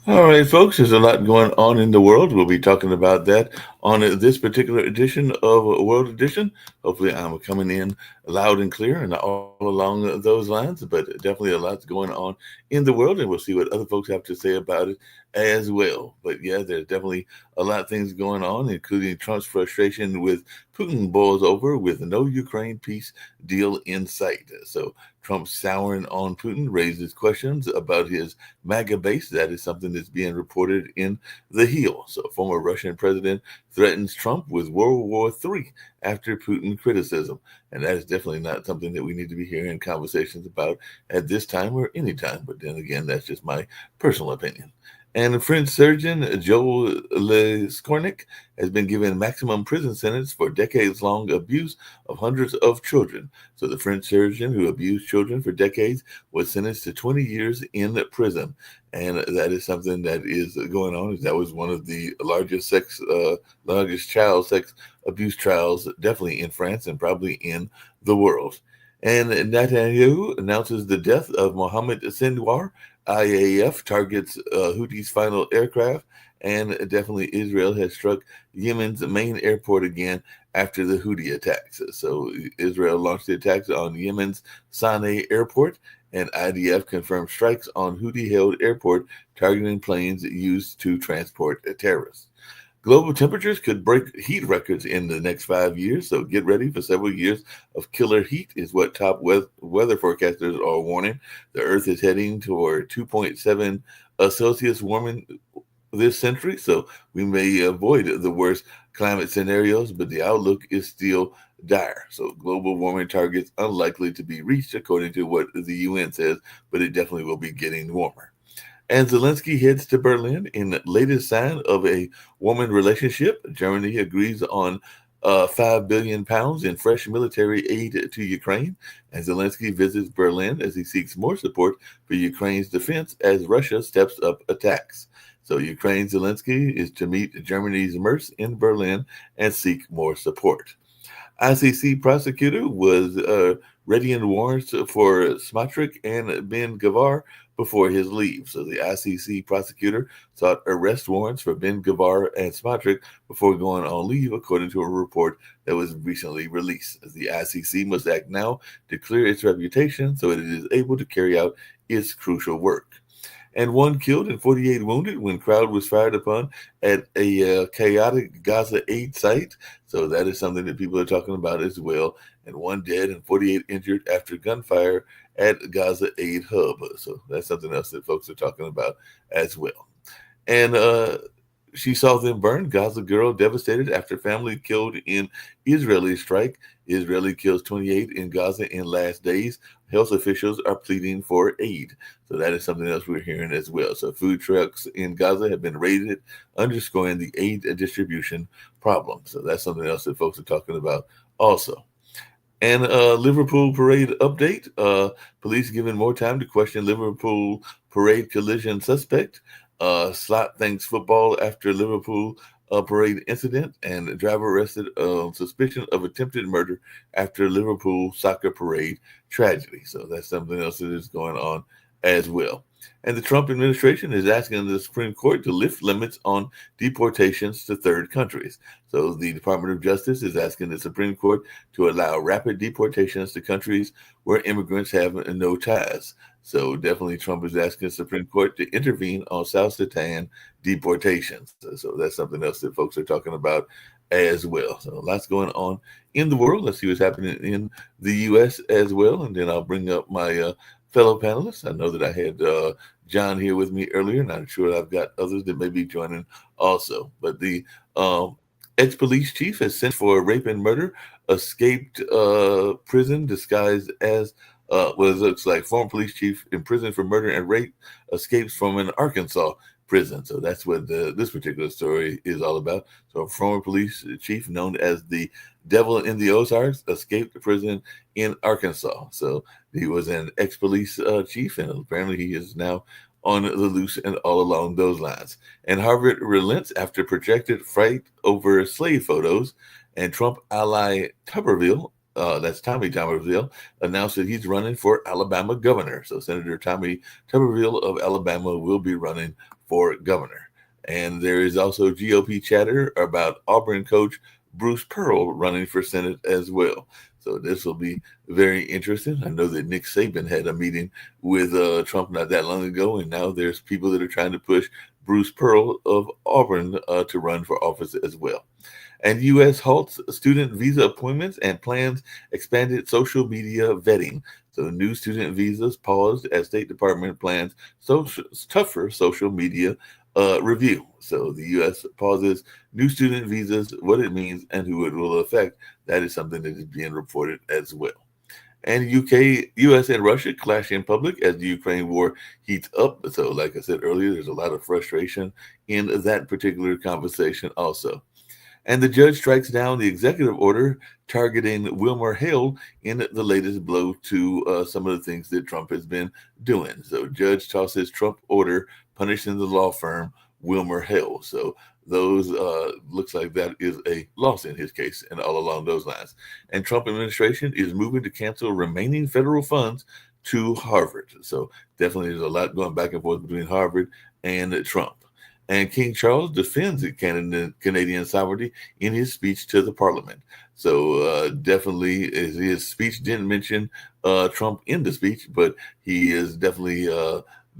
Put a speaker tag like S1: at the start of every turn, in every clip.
S1: All right, folks, there's a lot going on in the world. We'll be talking about that on this particular edition of World Edition. Hopefully, I'm coming in loud and clear and all along those lines, but definitely a lot going on in the world, and we'll see what other folks have to say about it as well. But yeah, there's definitely a lot of things going on, including Trump's frustration with Putin boils over with no Ukraine peace deal in sight. So Trump souring on Putin raises questions about his MAGA base. That is something that's being reported in The Hill. So, former Russian president threatens Trump with World War III after Putin criticism. And that is definitely not something that we need to be hearing conversations about at this time or any time. But then again, that's just my personal opinion. And French surgeon Joe Lescornic has been given maximum prison sentence for decades-long abuse of hundreds of children. So the French surgeon who abused children for decades was sentenced to 20 years in prison. And that is something that is going on. That was one of the largest child sex abuse trials, definitely in France and probably in the world. And Netanyahu announces the death of Mohammed Sinwar. IAF targets Houthis' final aircraft, and definitely Israel has struck Yemen's main airport again after the Houthi attacks. So Israel launched the attacks on Yemen's Sana'a airport, and IDF confirmed strikes on Houthi-held airport targeting planes used to transport terrorists. Global temperatures could break heat records in the next 5 years, so get ready for several years of killer heat, is what top weather forecasters are warning. The Earth is heading toward 2.7 Celsius warming this century, so we may avoid the worst climate scenarios, but the outlook is still dire. So global warming targets unlikely to be reached, according to what the UN says, but it definitely will be getting warmer. And Zelensky heads to Berlin in the latest sign of a woman relationship. Germany agrees on £5 billion in fresh military aid to Ukraine. And Zelensky visits Berlin as he seeks more support for Ukraine's defense as Russia steps up attacks. So Ukraine's Zelensky is to meet Germany's Merz in Berlin and seek more support. ICC prosecutor was readying warrants for Smotrich and Ben Gavar before his leave. So the ICC prosecutor sought arrest warrants for Ben Gavar and Smotrich before going on leave, according to a report that was recently released. The ICC must act now to clear its reputation so it is able to carry out its crucial work. And one killed and 48 wounded when crowd was fired upon at a chaotic Gaza aid site. So that is something that people are talking about as well. And one dead and 48 injured after gunfire at Gaza aid hub. So that's something else that folks are talking about as well. And she saw them burn. Gaza girl devastated after family killed in Israeli strike. Israeli kills 28 in Gaza in last days. Health officials are pleading for aid. So that is something else we're hearing as well. So food trucks in Gaza have been raided, underscoring the aid distribution problem. So that's something else that folks are talking about also. And Liverpool parade update. Police given more time to question Liverpool parade collision suspect. Slot thanks football after Liverpool parade incident, and the driver arrested on suspicion of attempted murder after Liverpool soccer parade tragedy. So that's something else that is going on as well. And the Trump administration is asking the Supreme Court to lift limits on deportations to third countries. So the Department of Justice is asking the Supreme Court to allow rapid deportations to countries where immigrants have no ties. So definitely Trump is asking the Supreme Court to intervene on South Sudan deportations. So that's something else that folks are talking about as well. So lots going on in the world. Let's see what's happening in the U.S. as well. And then I'll bring up my fellow panelists. I know that I had John here with me earlier, and I'm sure I've got others that may be joining also. But the ex-police chief has sent for rape and murder, escaped prison disguised as what it looks like former police chief in prison for murder and rape escapes from an Arkansas prison. So that's what this particular story is all about. So a former police chief known as the Devil in the Ozarks escaped prison in Arkansas. So he was an ex-police chief, and apparently he is now on the loose and all along those lines. And Harvard relents after projected fight over slave photos, and Trump ally Tuberville, that's Tommy Tuberville, announced that he's running for Alabama governor. So Senator Tommy Tuberville of Alabama will be running for governor. And there is also GOP chatter about Auburn coach Bruce Pearl running for Senate as well. So this will be very interesting. I know that Nick Saban had a meeting with Trump not that long ago, and now there's people that are trying to push Bruce Pearl of Auburn to run for office as well. And U.S. halts student visa appointments and plans expanded social media vetting. So new student visas paused as State Department plans tougher social media review. So the U.S. pauses new student visas, what it means, and who it will affect. That is something that is being reported as well. And U.S. and Russia clash in public as the Ukraine war heats up. So, like I said earlier, there's a lot of frustration in that particular conversation also. And the judge strikes down the executive order targeting Wilmer Hale in the latest blow to some of the things that Trump has been doing. So, judge tosses Trump order punishing the law firm Wilmer Hale. So, those looks like that is a loss in his case, and all along those lines. And Trump administration is moving to cancel remaining federal funds to Harvard. So, definitely, there's a lot going back and forth between Harvard and Trump. And King Charles defends Canadian sovereignty in his speech to the Parliament. So definitely, his speech didn't mention Trump in the speech, but he is definitely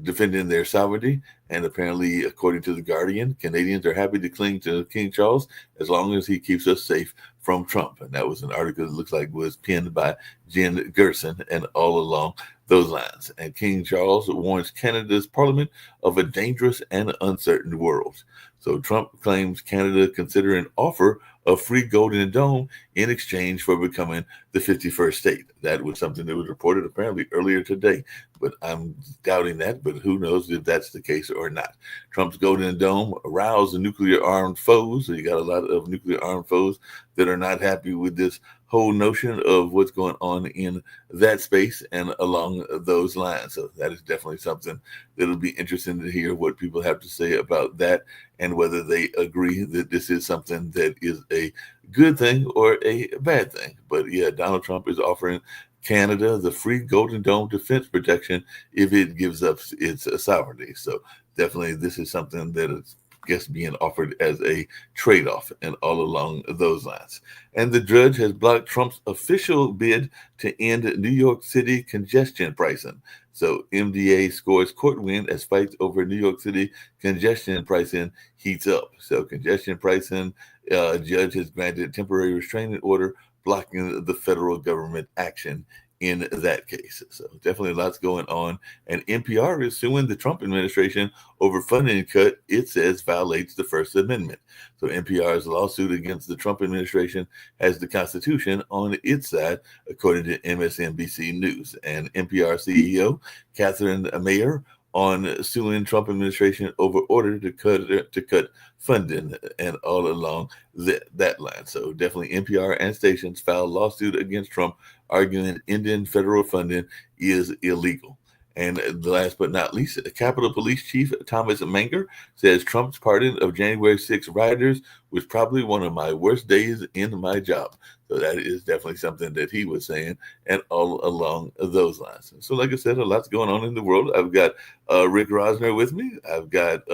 S1: defending their sovereignty. And apparently, according to The Guardian, Canadians are happy to cling to King Charles as long as he keeps us safe from Trump. And that was an article that looks like was penned by Jen Gerson and all along those lines. And King Charles warns Canada's parliament of a dangerous and uncertain world. So Trump claims Canada consider an offer of free Golden Dome in exchange for becoming the 51st state. That was something that was reported apparently earlier today, but I'm doubting that, but who knows if that's the case or not. Trump's Golden Dome aroused the nuclear-armed foes. So you got a lot of nuclear-armed foes that are not happy with this whole notion of what's going on in that space and along those lines. So that is definitely something that'll be interesting to hear what people have to say about that and whether they agree that this is something that is a good thing or a bad thing. But yeah, Donald Trump is offering Canada the free Golden Dome defense protection if it gives up its sovereignty. So definitely this is something that is being offered as a trade-off and all along those lines. And the judge has blocked Trump's official bid to end New York City congestion pricing. So MDA scores court win as fights over New York City congestion pricing heats up. So congestion pricing, judge has granted temporary restraining order blocking the federal government action in that case. So definitely lots going on. And NPR is suing the Trump administration over funding cut it says violates the First Amendment. So NPR's lawsuit against the Trump administration has the Constitution on its side, according to MSNBC News. And NPR CEO Catherine Mayer on suing Trump administration over order to cut funding and all along that line. So definitely NPR and stations filed lawsuit against Trump, arguing Indian federal funding is illegal. And last but not least, Capitol Police Chief Thomas Manger says Trump's pardon of January 6 rioters was probably one of my worst days in my job. So that is definitely something that he was saying, and all along those lines. So like I said, a lot's going on in the world. I've got Rick Rosner with me. I've got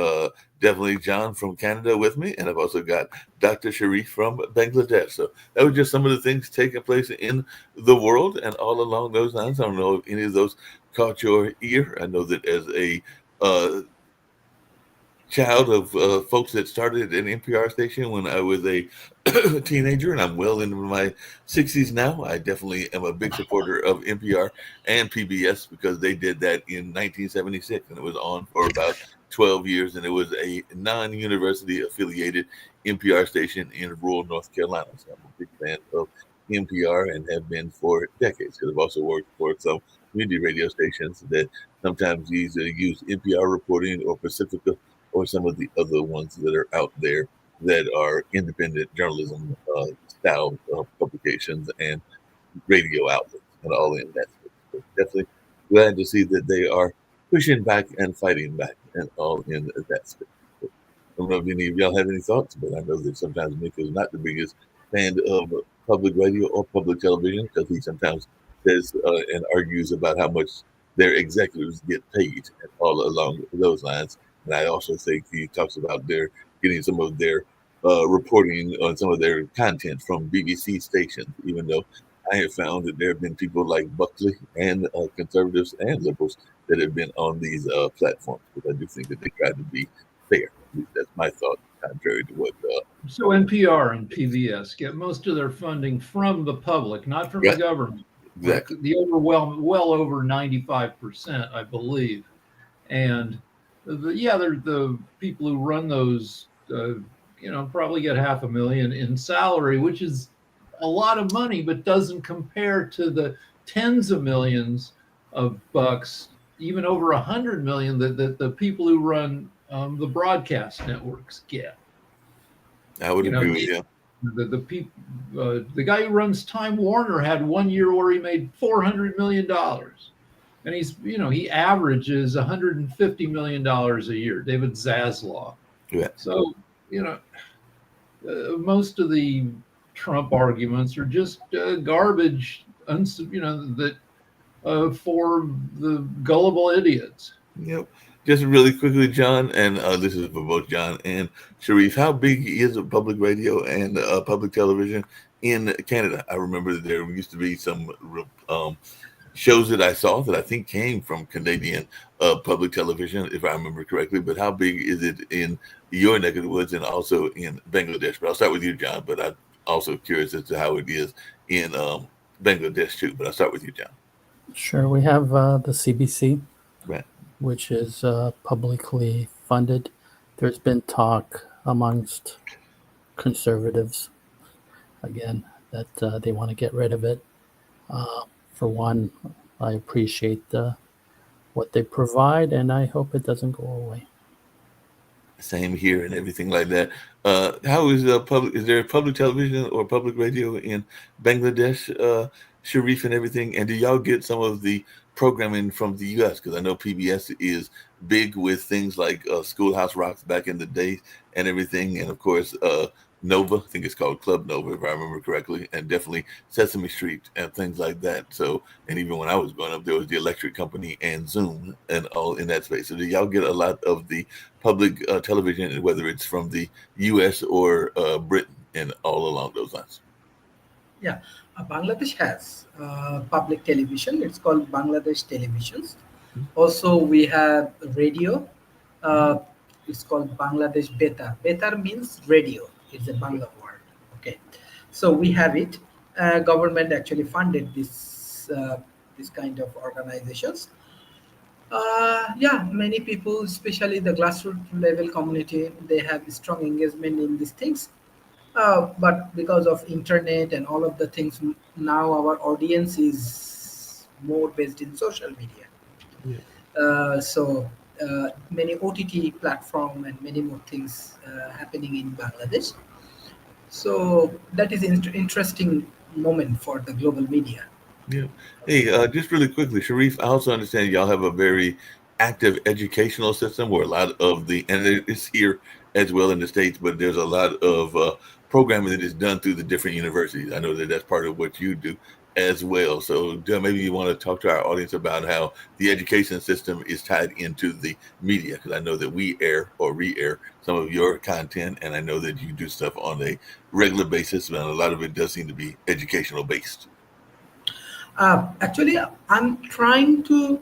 S1: definitely John from Canada with me, and I've also got Dr. Sharif from Bangladesh. So that was just some of the things taking place in the world and all along those lines. I don't know if any of those caught your ear. I know that as a child of folks that started an NPR station when I was a teenager, and I'm well into my 60s now. I definitely am a big supporter of NPR and PBS because they did that in 1976, and it was on for about 12 years, and it was a non-university affiliated NPR station in rural North Carolina. So I'm a big fan of NPR and have been for decades because I've also worked for some community radio stations that sometimes use NPR reporting or Pacifica or some of the other ones that are out there that are independent journalism style publications and radio outlets and all in that space. So definitely glad to see that they are pushing back and fighting back and all in that space. So, I don't know if any of y'all have any thoughts, but I know that sometimes Nick is not the biggest fan of public radio or public television because he sometimes says and argues about how much their executives get paid and all along those lines. And I also think he talks about their getting some of their reporting on some of their content from BBC stations, even though I have found that there have been people like Buckley and conservatives and liberals that have been on these platforms. But I do think that they try to be fair. At least that's my thought, contrary to what.
S2: So NPR and PBS get most of their funding from the public, not from the government.
S1: Exactly.
S2: The well over 95%, I believe. And they're the people who run those, probably get $500,000 in salary, which is a lot of money, but doesn't compare to the tens of millions of bucks, even over 100 million that the people who run the broadcast networks get.
S1: I would agree with you.
S2: The guy who runs Time Warner had 1 year where he made $400 million, and he averages $150 million a year. David Zaslav.
S1: Yeah.
S2: So most of the Trump arguments are just garbage, that for the gullible idiots.
S1: Yep. Just really quickly, John, and this is for both John and Sharif. How big is public radio and public television in Canada? I remember that there used to be some shows that I saw that I think came from Canadian public television, if I remember correctly. But how big is it in your neck of the woods and also in Bangladesh? But I'll start with you, John. But I'm also curious as to how it is in Bangladesh too. But I'll start with you, John.
S3: Sure. We have the CBC,
S1: right,
S3: which is publicly funded. There's been talk amongst conservatives, again, that they want to get rid of it. For one, I appreciate what they provide, and I hope it doesn't go away.
S1: Same here and everything like that. How is public? Is there public television or public radio in Bangladesh, Sharif, and everything? And do y'all get some of the programming from the U.S.? Because I know PBS is big with things like Schoolhouse Rocks back in the day and everything, and of course Nova. I think it's called Club Nova, if I remember correctly, and definitely Sesame Street and things like that. So, and even when I was growing up, there was the Electric Company and Zoom and all in that space. So, do y'all get a lot of the public television, whether it's from the U.S. or Britain, and all along those lines?
S4: Yeah, Bangladesh has public television. It's called Bangladesh Televisions. Also, we have radio. It's called Bangladesh Betar. Betar means radio. It's a Bangla word. Okay, so we have it. Government actually funded this kind of organizations. Many people, especially the grassroots level community, they have strong engagement in these things. But because of internet and all of the things, now our audience is more based in social media. Yeah. So many OTT platform and many more things happening in Bangladesh. So that is interesting moment for the global media.
S1: Yeah. Hey, just really quickly, Sharif, I also understand y'all have a very active educational system where a lot of and it's here as well in the States, but there's a lot of programming that is done through the different universities. I know that that's part of what you do as well. So maybe you want to talk to our audience about how the education system is tied into the media, because I know that we air or re-air some of your content, and I know that you do stuff on a regular basis, and a lot of it does seem to be educational based.
S4: Actually, I'm trying to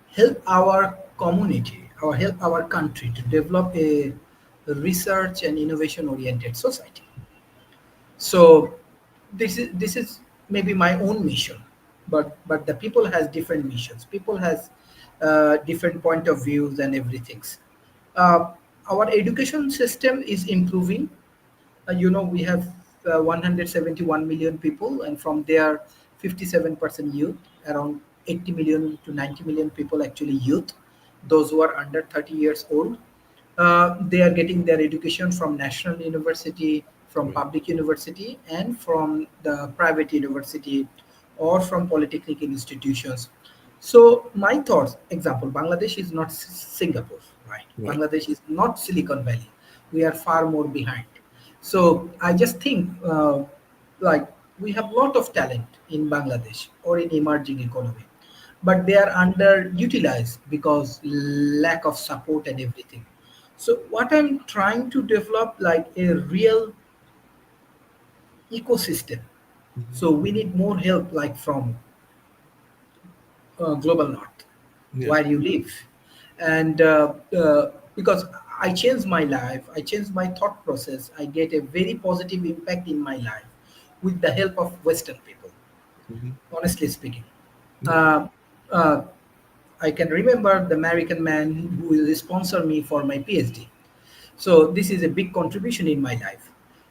S4: help our community or help our country to develop a research and innovation oriented society. So this is maybe my own mission, but the people has different missions. People has different point of views and everything. Our education system is improving. We have 171 million people, and from there 57% youth, around 80 million to 90 million people actually youth, those who are under 30 years old. They are getting their education from national university, from public university, and from the private university or from polytechnic institutions. So my thoughts, example, Bangladesh is not Singapore, right? Bangladesh is not Silicon Valley. We are far more behind. So I just think we have a lot of talent in Bangladesh or in emerging economy. but they are underutilized because lack of support and everything. So what I'm trying to develop like a real ecosystem.
S1: Mhm.
S4: So we need more help like from global north
S1: Yeah.
S4: where you live, and because I changed my life, I changed my thought process, I get a very positive impact in my life with the help of Western people,
S1: Mhm.
S4: honestly speaking.
S1: Yeah.
S4: uh, uh, I can remember the American man who will sponsor me for my PhD. So this is a big contribution in my life.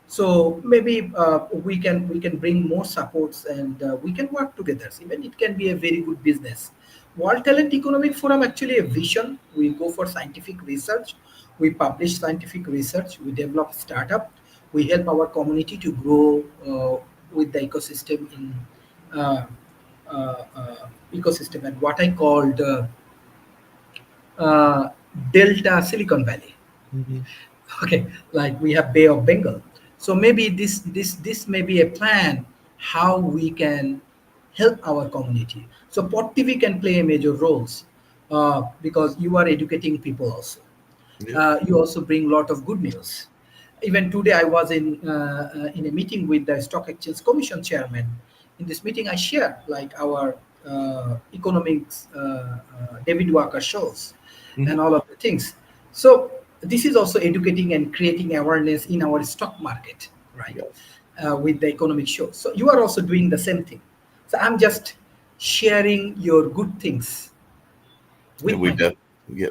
S4: So maybe we can bring more supports, and we can work together. Even it can be a very good business. World Talent Economic Forum actually a vision. We go for scientific research. We publish scientific research. We develop startup. We help our community to grow with the ecosystem in uh, ecosystem and what I called uh, Delta Silicon Valley.
S1: Mhm.
S4: Okay, like we have Bay of Bengal. So maybe this may be a plan how we can help our community. So Pot TV can play a major roles because you are educating people also.
S1: Yeah.
S4: You also bring a lot of good news. Even today, I was in a meeting with the Stock Exchange Commission chairman. In this meeting, I share like our economics David Walker shows
S1: Mhm.
S4: and all of the things. So this is also educating and creating awareness in our stock market, right?
S1: Yeah.
S4: With the economic shows. So you are also doing the same thing. So I'm just sharing your good things
S1: And
S4: with my.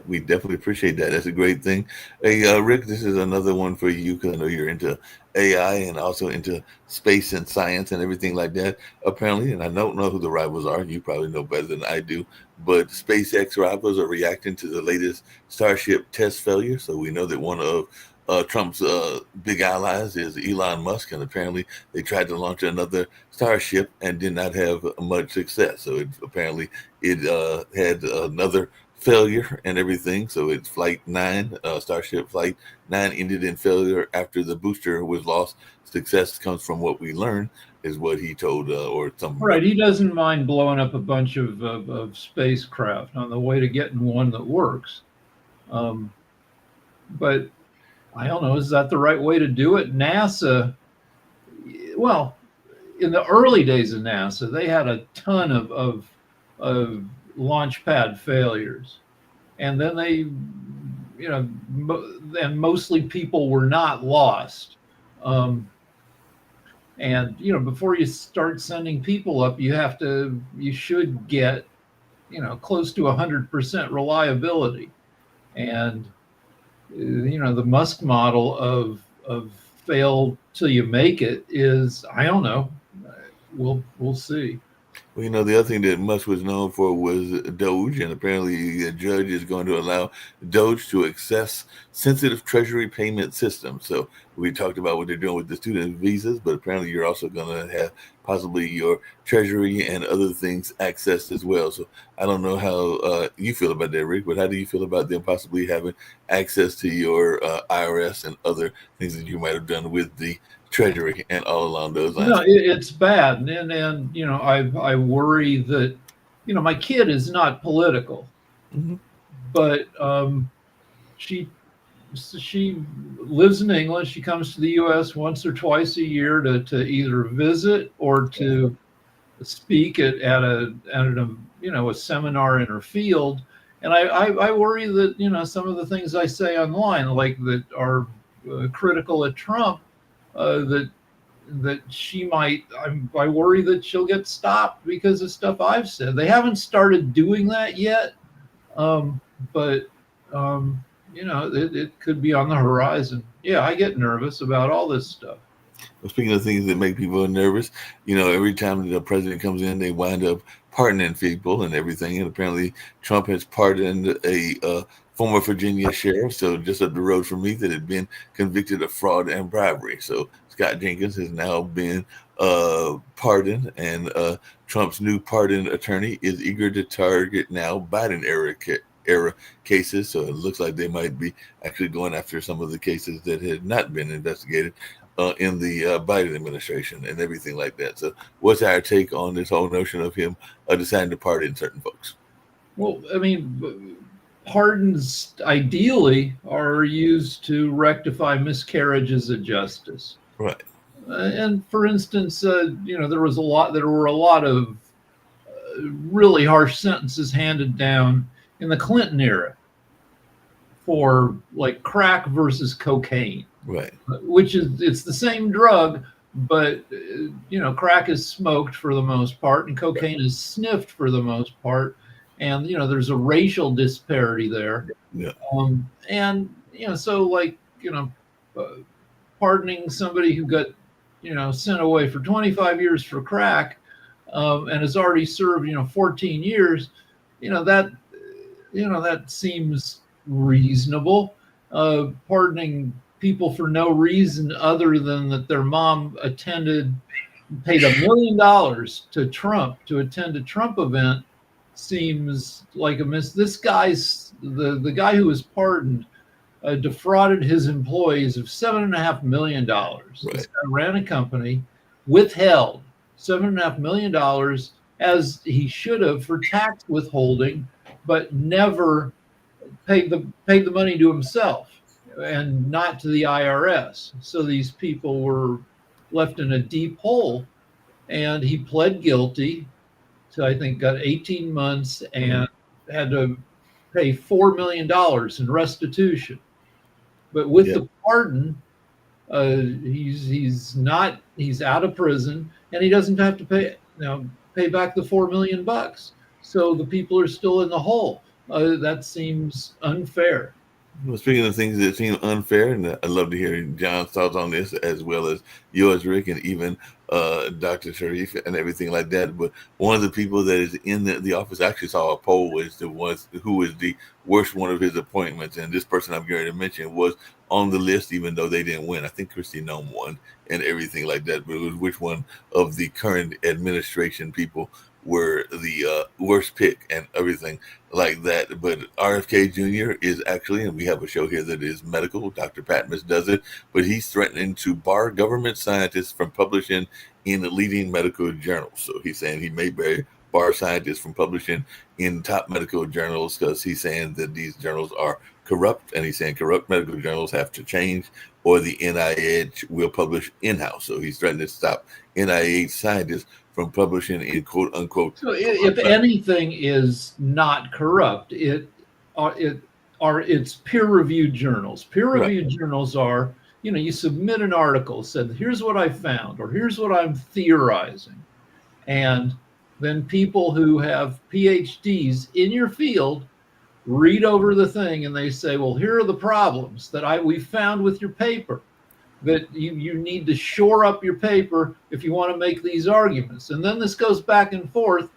S1: we definitely appreciate that. That's a great thing. Hey, Rick, this is another one for you because I know you're into AI and also into space and science and everything like that. Apparently, and I don't know who the rivals are. You probably know better than I do. But SpaceX rivals are reacting to the latest Starship test failure. So we know that one of Trump's big allies is Elon Musk, and apparently they tried to launch another Starship and did not have much success. So apparently it had another failure and everything. So it's Flight 9, Starship Flight 9 ended in failure after the booster was lost. Success comes from what we learn, is what he told, or some.
S2: Right. He doesn't mind blowing up a bunch of spacecraft on the way to getting one that works. Um, but I don't know, is that the right way to do it? NASA, well, in the early days of NASA, they had a ton of launch pad failures. And then they, and mostly people were not lost. Um, and, before you start sending people up, you should get, close to 100% reliability. And, the Musk model of fail till you make it is, I don't know. We'll see.
S1: Well, the other thing that Musk was known for was Doge, and apparently a judge is going to allow Doge to access sensitive treasury payment systems. So we talked about what they're doing with the student visas, but apparently you're also going to have possibly your treasury and other things accessed as well. So I don't know how you feel about that, Rick, but how do you feel about them possibly having access to your IRS and other things that you might have done with the treasury and all along those lines?
S2: No, it's bad, and I worry that my kid is not political,
S1: Mm-hmm.
S2: but she she lives in England. She comes to the U.S. once or twice a year to either visit or to speak at a seminar in her field. And I worry that some of the things I say online, like that are critical at Trump, that she might. I worry that she'll get stopped because of stuff I've said. They haven't started doing that yet, but it could be on the horizon. Yeah, I get nervous about all this stuff.
S1: Well, speaking of things that make people nervous, every time the president comes in, they wind up pardoning people and everything. And apparently, Trump has pardoned a former Virginia sheriff, so just up the road from me, that had been convicted of fraud and bribery. So Scott Jenkins has now been pardoned, and Trump's new pardon attorney is eager to target now Biden era cases. So it looks like they might be actually going after some of the cases that had not been investigated. in the Biden administration and everything like that. So what's our take on this whole notion of him deciding to pardon certain folks?
S2: Well, I mean, pardons ideally are used to rectify miscarriages of justice.
S1: Right.
S2: And for instance, there were a lot of really harsh sentences handed down in the Clinton era for like crack versus cocaine,
S1: Right.
S2: which it's the same drug, but crack is smoked for the most part, and cocaine is sniffed for the most part, and there's a racial disparity there.
S1: Yeah.
S2: So pardoning somebody who got sent away for 25 years for crack, and has already served 14 years, that seems reasonable. Pardoning people for no reason other than that their mom paid $1 million to Trump to attend a Trump event seems like a miss. This guy's the guy who was pardoned defrauded his employees of $7.5 million.
S1: Right.
S2: This guy ran a company, withheld $7.5 million as he should have for tax withholding, but never paid the money to himself and not to the IRS. So these people were left in a deep hole, and he pled guilty to, I think, got 18 months and had to pay $4 million in restitution. But with the pardon, he's out of prison, and he doesn't have to pay back the $4 million. So the people are still in the hole. That seems unfair.
S1: Well, speaking of things that seem unfair, and I'd love to hear John's thoughts on this, as well as yours, Rick, and even Dr. Sharif and everything like that. But one of the people that is in the office, I actually saw a poll as to who was the worst one of his appointments, and this person I'm going to mention was on the list, even though they didn't win. I think Kristi Noem won and everything like that. But it was which one of the current administration people were the worst pick and everything like that. But RFK Jr. is actually, and we have a show here that is medical, Dr. Patmos does it, but he's threatening to bar government scientists from publishing in the leading medical journals. So he's saying he may bar scientists from publishing in top medical journals because he's saying that these journals are corrupt, and he's saying corrupt medical journals have to change or the NIH will publish in-house. So he's threatening to stop NIH scientists from publishing in quote unquote.
S2: So if anything is not corrupt, it's peer-reviewed journals. Peer-reviewed journals are, you submit an article, said, here's what I found, or here's what I'm theorizing. And then people who have PhDs in your field read over the thing and they say, well, here are the problems that we found with your paper, that you need to shore up your paper if you want to make these arguments. And then this goes back and forth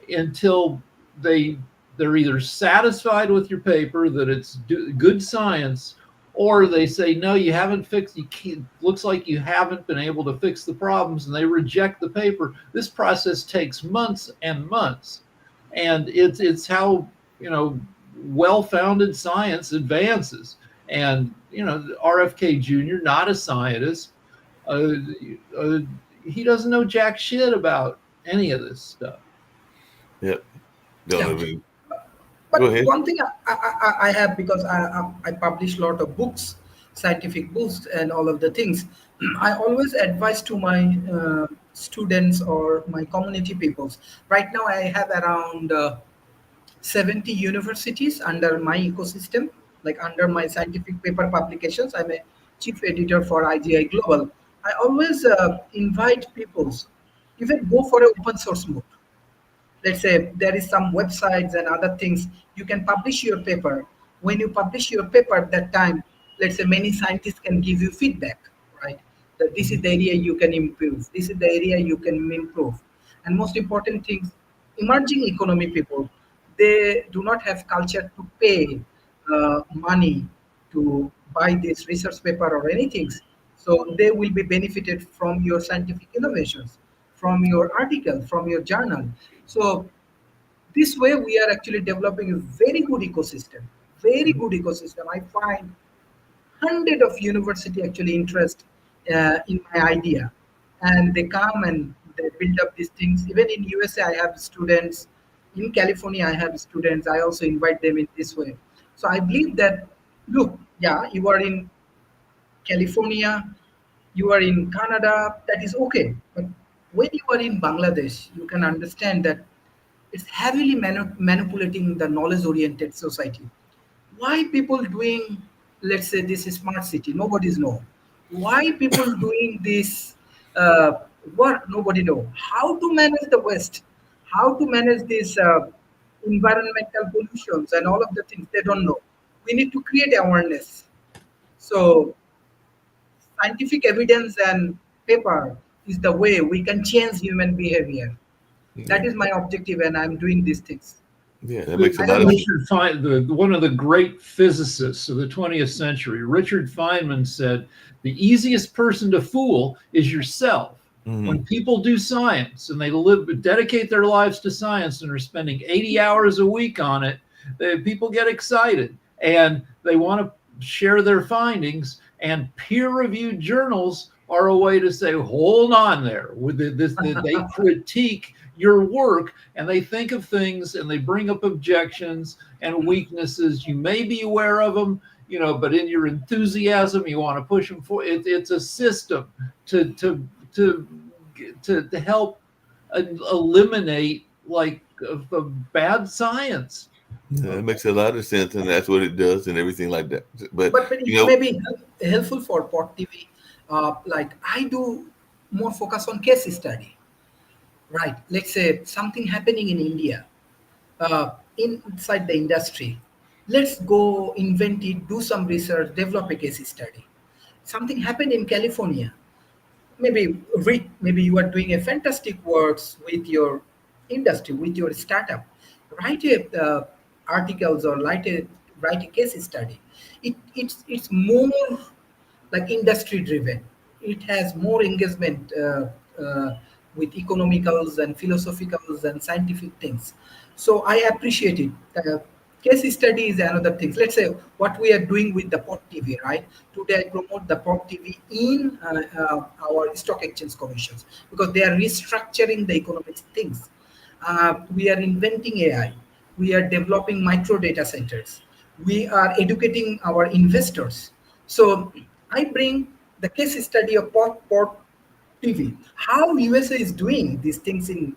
S2: until they're either satisfied with your paper that it's good science, or they say, no, you haven't fixed, looks like you haven't been able to fix the problems, and they reject the paper. This process takes months and months. And it's how, well-founded science advances. And, RFK Jr., not a scientist, he doesn't know jack shit about any of this stuff.
S1: Yep.
S4: But one thing I have, because I publish a lot of books, scientific books and all of the things, I always advise to my students or my community peoples. Right now I have around 70 universities under my ecosystem, like under my scientific paper publications. I'm a chief editor for IGI Global. I always invite people, even go for an open source mode. Let's say there is some websites and other things, you can publish your paper. When you publish your paper at that time, let's say many scientists can give you feedback, right? That this is the area you can improve. This is the area you can improve. And most important things, emerging economy people, they do not have culture to pay money to buy this research paper or anything. So they will be benefited from your scientific innovations, from your article, from your journal. So this way we are actually developing a very good ecosystem. Very good ecosystem. I find hundreds of university actually interest in my idea, and they come and they build up these things. Even in USA, I have students. In California, I have students. I also invite them in this way. So I believe that, look, yeah, you are in California, you are in Canada, that is okay. But when you are in Bangladesh, you can understand that it's heavily manipulating the knowledge-oriented society. Why people doing, let's say, this is smart city? Nobody's know. Why people doing this work? Nobody know. How to manage the waste? How to manage these environmental pollutions and all of the things? They don't know. We need to create awareness. So scientific evidence and paper is the way we can change human behavior.
S1: Yeah,
S4: That is my objective, and I'm doing these things.
S1: yeah, that makes a
S4: I
S1: lot
S4: don't
S1: of
S4: know.
S1: sense.
S2: Richard one of the great physicists of the 20th century, Richard Feynman, said, "The easiest person to fool is yourself."
S1: Mhm.
S2: When people do science and they dedicate their lives to science and are spending 80 hours a week on it, people get excited and they want to share their findings. And peer-reviewed journals are a way to say, "Hold on there." They critique your work and they think of things and they bring up objections and weaknesses. You may be aware of them, but in your enthusiasm, you want to push them forward. It's a system to to to to help eliminate bad science.
S1: Yeah, that makes a lot of sense, and that's what it does, and everything like that. But
S4: But
S1: you
S4: it
S1: know,
S4: may be helpful for Pod TV. Like I do more focus on case study, right? Let's say something happening in India, inside the industry. Let's go invent it, do some research, develop a case study. Something happened in California. Maybe you are doing a fantastic works with your industry, with your startup. Write a articles or write a case study. It's more like industry driven. It has more engagement with economicals and philosophicals and scientific things. So I appreciate it. Case study is another thing. Let's say what we are doing with the Pod TV, right? Today I promote the Pod TV in our stock exchange commissions because they are restructuring the economic things. We are inventing AI. We are developing micro data centers. We are educating our investors. So I bring the case study of Port TV, how USA is doing these things in,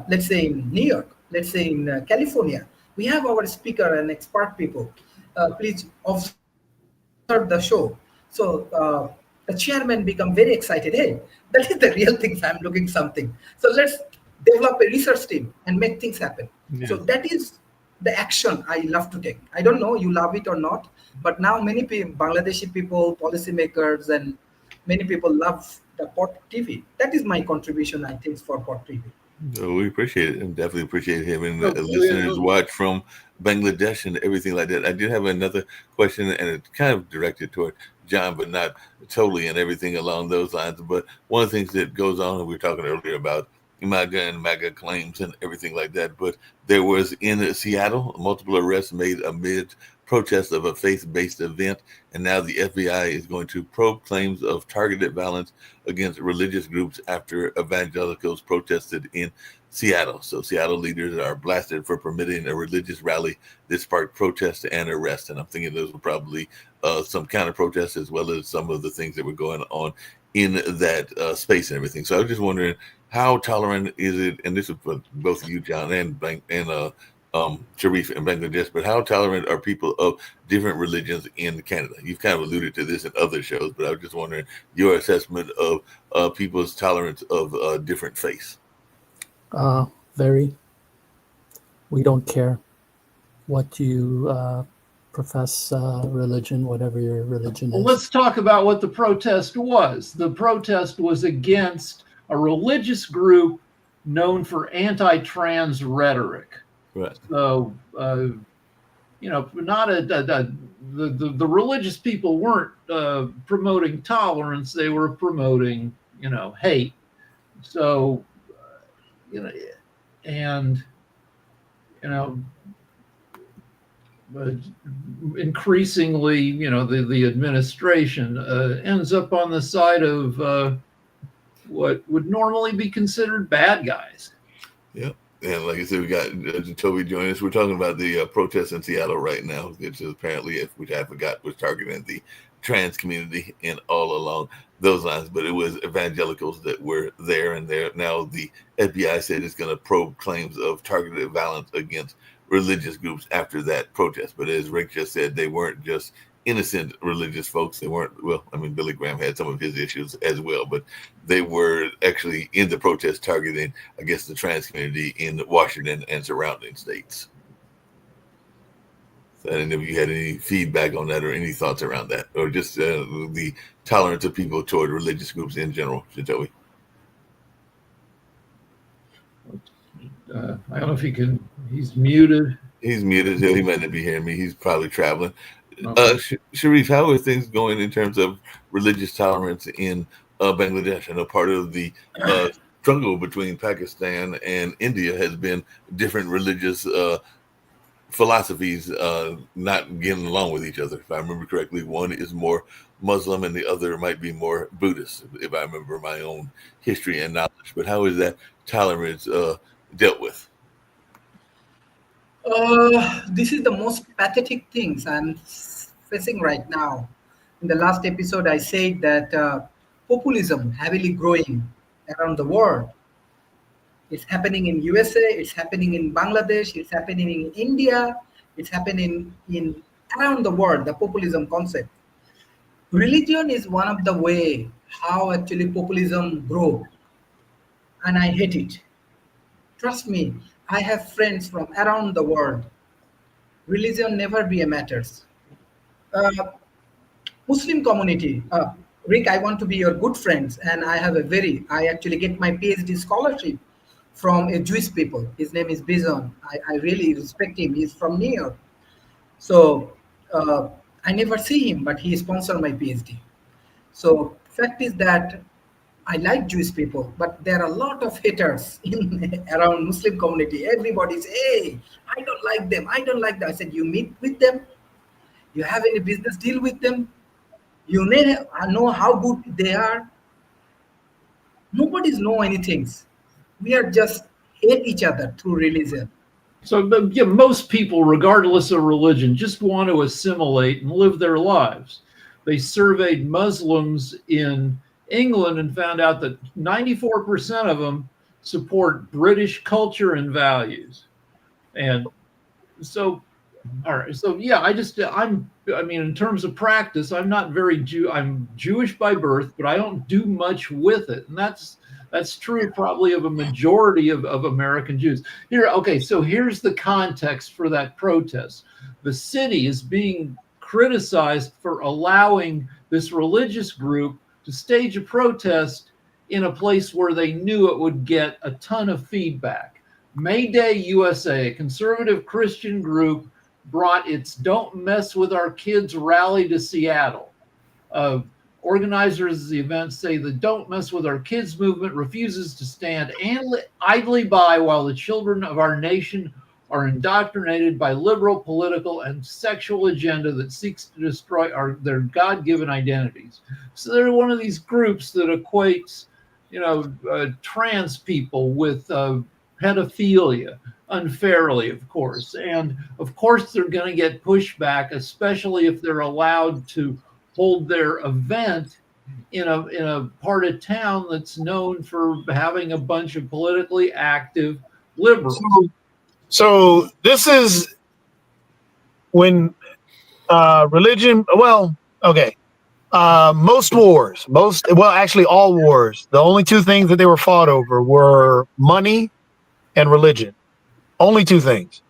S4: let's say in New York, let's say in California. We have our speaker and expert people. Please observe the show. So the chairman become very excited. Hey, that is the real things. I'm looking something. So let's develop a research team and make things happen. So
S1: yeah.
S4: that is the action I love to take. I don't know you love it or not, but now many people, Bangladeshi people, policymakers, and many people love the Pot TV. That is my contribution, I think, for Pot TV.
S1: So we appreciate it, and definitely appreciate having
S2: So,
S1: listeners watch from Bangladesh and everything like that. I did have another question, and it's kind of directed toward John, but not totally, and everything along those lines. But one of the things that goes on, and we were talking earlier about MAGA and MAGA claims and everything like that. But there was in Seattle multiple arrests made amid protests of a faith-based event, and now the FBI is going to probe claims of targeted violence against religious groups after evangelicals protested in Seattle. So Seattle leaders are blasted for permitting a religious rally that sparked protests and arrests. And I'm thinking those were probably some counter protests as well as some of the things that were going on in that space and everything. So I was just wondering, how tolerant is it? And this is for both you, John, and Sharif in Bangladesh, but how tolerant are people of different religions in Canada? You've kind of alluded to this in other shows, but I was just wondering your assessment of people's tolerance of different faiths.
S3: Very. We don't care what you profess religion, whatever your religion
S2: Well,
S3: is.
S2: let's talk about what the protest was. The protest was against a religious group known for anti-trans rhetoric.
S1: Right.
S2: So, not the religious people weren't promoting tolerance; they were promoting, hate. So, and you know, increasingly, the administration ends up on the side of what would normally be considered bad guys.
S1: Yep. And like I said, we got Toby joining us. We're talking about the protests in Seattle right now, which is apparently, which I forgot, was targeting the trans community and all along those lines. But it was evangelicals that were there, and now the FBI said it's going to probe claims of targeted violence against religious groups after that protest. But as Rick just said, they weren't just innocent religious folks. They weren't, well, I mean, Billy Graham had some of his issues as well, but they were actually in the protest targeting against the trans community in Washington and surrounding states. So I didn't know if you had any feedback on that or any thoughts around that, or just the tolerance of people toward religious groups in general, Joey.
S2: I don't know if he can, he's muted.
S1: He's muted. He might not be hearing me. He's probably traveling.
S2: Okay.
S1: Sharif, how are things going in terms of religious tolerance in Bangladesh? I know part of the struggle between Pakistan and India has been different religious philosophies not getting along with each other. If I remember correctly, one is more Muslim and the other might be more Buddhist, if I remember my own history and knowledge. But how is that tolerance dealt with?
S4: This is the most pathetic things I'm facing right now. In the last episode, I said that populism heavily growing around the world. It's happening in USA, it's happening in Bangladesh, it's happening in India, it's happening in around the world, the populism concept. Religion is one of the way how actually populism grow, and I hate it. Trust me, I have friends from around the world. Religion never be a matters. Uh, Muslim community. Rick, I want to be your good friends, and I actually get my PhD scholarship from a Jewish people. His name is Bizon. I really respect him. He's from New York. So I never see him, but he sponsored my PhD. So fact is that I like Jewish people, but there are a lot of haters in around Muslim community. Everybody say, "Hey, I don't like them. I don't like them." I said, "You meet with them? You have any business deal with them? You know how good they are. Nobody's know anything. We are just hate each other through religion."
S2: So yeah, most people, regardless of religion, just want to assimilate and live their lives. They surveyed Muslims in England and found out that 94% of them support British culture and values. And so, all right. So yeah, I mean, in terms of practice, I'm not very I'm Jewish by birth, but I don't do much with it. And that's true probably of a majority of American Jews. Okay, so here's the context for that protest. The city is being criticized for allowing this religious group to stage a protest in a place where they knew it would get a ton of feedback. Mayday USA, a conservative Christian group, brought its Don't Mess With Our Kids rally to Seattle. Organizers of the event say the Don't Mess With Our Kids movement refuses to stand idly by while the children of our nation are indoctrinated by liberal political and sexual agenda that seeks to destroy their God-given identities. So they're one of these groups that equates, trans people with pedophilia unfairly, of course. And of course, they're going to get pushback, especially if they're allowed to hold their event in a part of town that's known for having a bunch of politically active liberals.
S5: So this is when religion. Well, okay. Actually all wars. The only two things that they were fought over were money and religion. Only two things.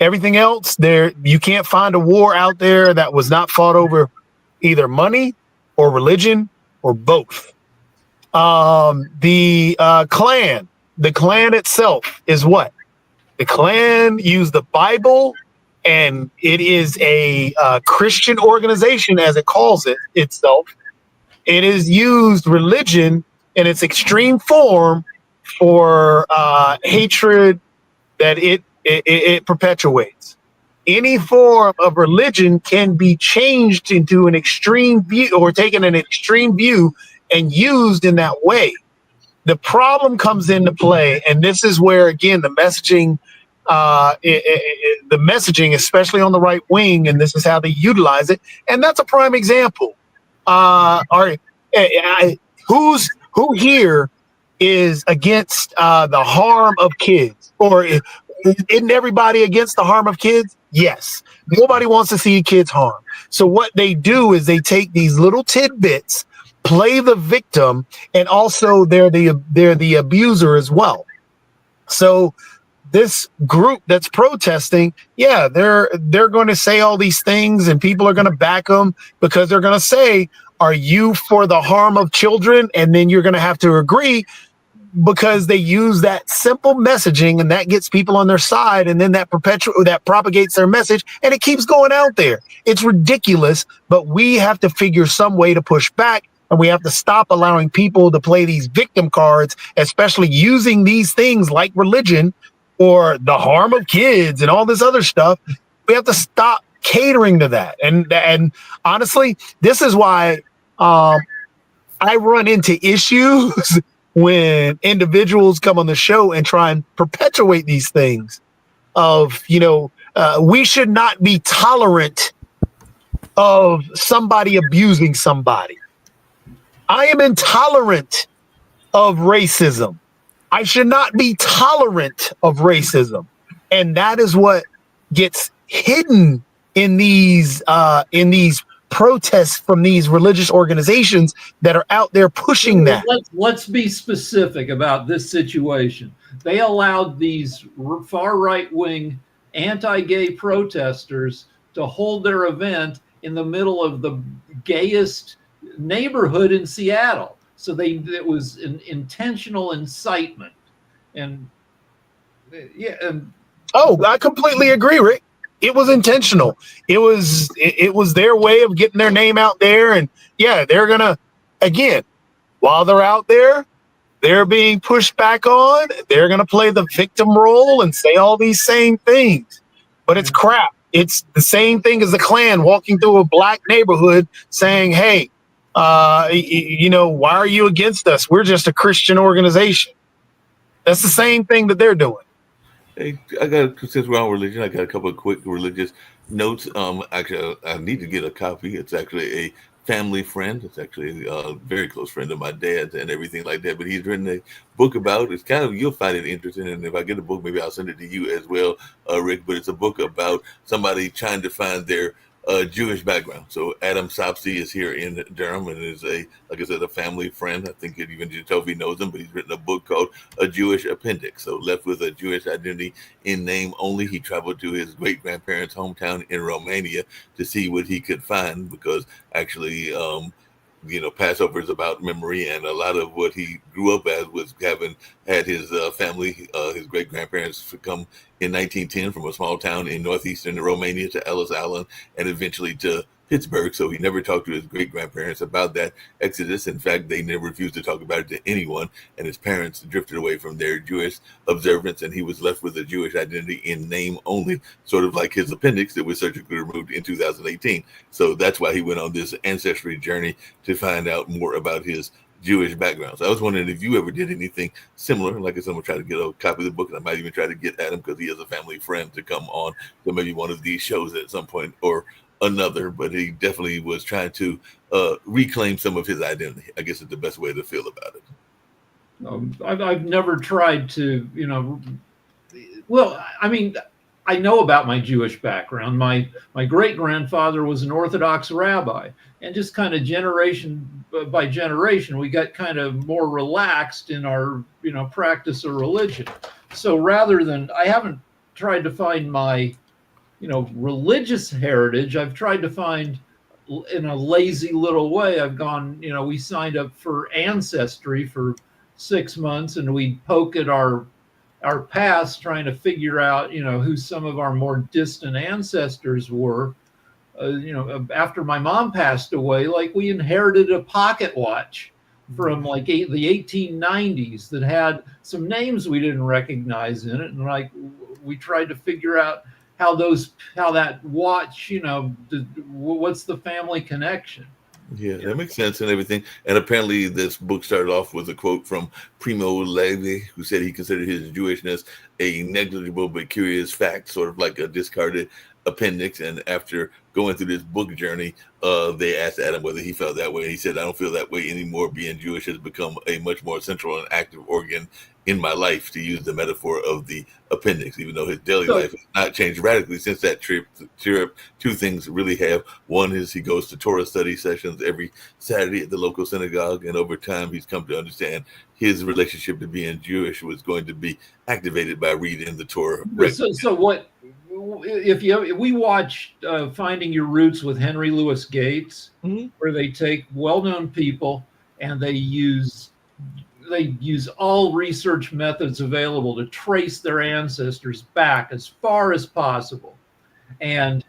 S5: Everything else, you can't find a war out there that was not fought over either money or religion or both. The Klan itself is what? The Klan used the Bible, and it is a Christian organization, as it calls itself. It has used religion in its extreme form for hatred that it perpetuates. any form of religion can be changed into an extreme view or taken an extreme view and used in that way. The problem comes into play, and this is where, again, the messaging, especially on the right wing, and this is how they utilize it. And that's a prime example. Who here is against the harm of kids? Or isn't everybody against the harm of kids? Yes. Nobody wants to see kids harm. So what they do is they take these little tidbits, play the victim, and also they're the abuser as well. So this group that's protesting, yeah, they're going to say all these things, and people are going to back them because they're going to say, "Are you for the harm of children?" And then you're going to have to agree, because they use that simple messaging, and that gets people on their side, and then that propagates their message, and it keeps going out there. It's ridiculous, but we have to figure some way to push back, and we have to stop allowing people to play these victim cards, especially using these things like religion or the harm of kids and all this other stuff. We have to stop catering to that. And honestly, this is why I run into issues when individuals come on the show and try and perpetuate these things of, we should not be tolerant of somebody abusing somebody. I am intolerant of racism. I should not be tolerant of racism. And that is what gets hidden in these protests from these religious organizations that are out there pushing that.
S2: Let's be specific about this situation. They allowed these far right-wing anti-gay protesters to hold their event in the middle of the gayest neighborhood in Seattle. So it was an intentional incitement. And yeah.
S5: Oh, I completely agree, Rick. It was intentional. It was their way of getting their name out there. And yeah, they're going to, again, while they're out there, they're being pushed back on. They're going to play the victim role and say all these same things. But it's crap. It's the same thing as the Klan walking through a black neighborhood saying, hey, why are you against us? We're just a Christian organization. That's the same thing that they're doing.
S1: Hey, since we're on religion, I got a couple of quick religious notes. Actually, I need to get a copy. It's actually a family friend. It's actually a very close friend of my dad's and everything like that. But he's written a book about, it's kind of, you'll find it interesting. And if I get a book, maybe I'll send it to you as well, Rick. But it's a book about somebody trying to find their Jewish background. So Adam Sapsi is here in Durham and is like I said, a family friend. I think even Jacoby knows him, but he's written a book called A Jewish Appendix. So left with a Jewish identity in name only. He traveled to his great grandparents' hometown in Romania to see what he could find, because actually, Passover is about memory, and a lot of what he grew up as was having had his family, his great grandparents come in 1910 from a small town in northeastern Romania to Ellis Island and eventually to Pittsburgh. So he never talked to his great grandparents about that exodus. In fact, they never refused to talk about it to anyone. And his parents drifted away from their Jewish observance, and he was left with a Jewish identity in name only, sort of like his appendix that was surgically removed in 2018. So that's why he went on this ancestry journey to find out more about his Jewish background. So I was wondering if you ever did anything similar. Like I said, I'm going to try to get a copy of the book, and I might even try to get Adam, because he is a family friend, to come on to maybe one of these shows at some point or another. But he definitely was trying to reclaim some of his identity, I guess is the best way to feel about it.
S2: I've never tried to, well, I mean, I know about my Jewish background. My great grandfather was an Orthodox rabbi, and just kind of generation by generation, we got kind of more relaxed in our, practice of religion. So rather than, I haven't tried to find my, religious heritage. I've tried to find, in a lazy little way, I've gone, we signed up for Ancestry for 6 months, and we poke at our past, trying to figure out, who some of our more distant ancestors were. After my mom passed away, like, we inherited a pocket watch from like the 1890s that had some names we didn't recognize in it. And like, we tried to figure out how that watch, what's the family connection?
S1: Yeah, that makes sense and everything. And apparently, this book started off with a quote from Primo Levi, who said he considered his Jewishness a negligible but curious fact, sort of like a discarded appendix. And after going through this book journey, they asked Adam whether he felt that way. He said, "I don't feel that way anymore. Being Jewish has become a much more central and active organ in my life," to use the metaphor of the appendix, even though his daily life has not changed radically since that trip. Two things really have. One is he goes to Torah study sessions every Saturday at the local synagogue, and over time he's come to understand his relationship to being Jewish was going to be activated by reading the Torah.
S2: So what if we watch Finding Your Roots with Henry Louis Gates, where they take well-known people and they use all research methods available to trace their ancestors back as far as possible. And,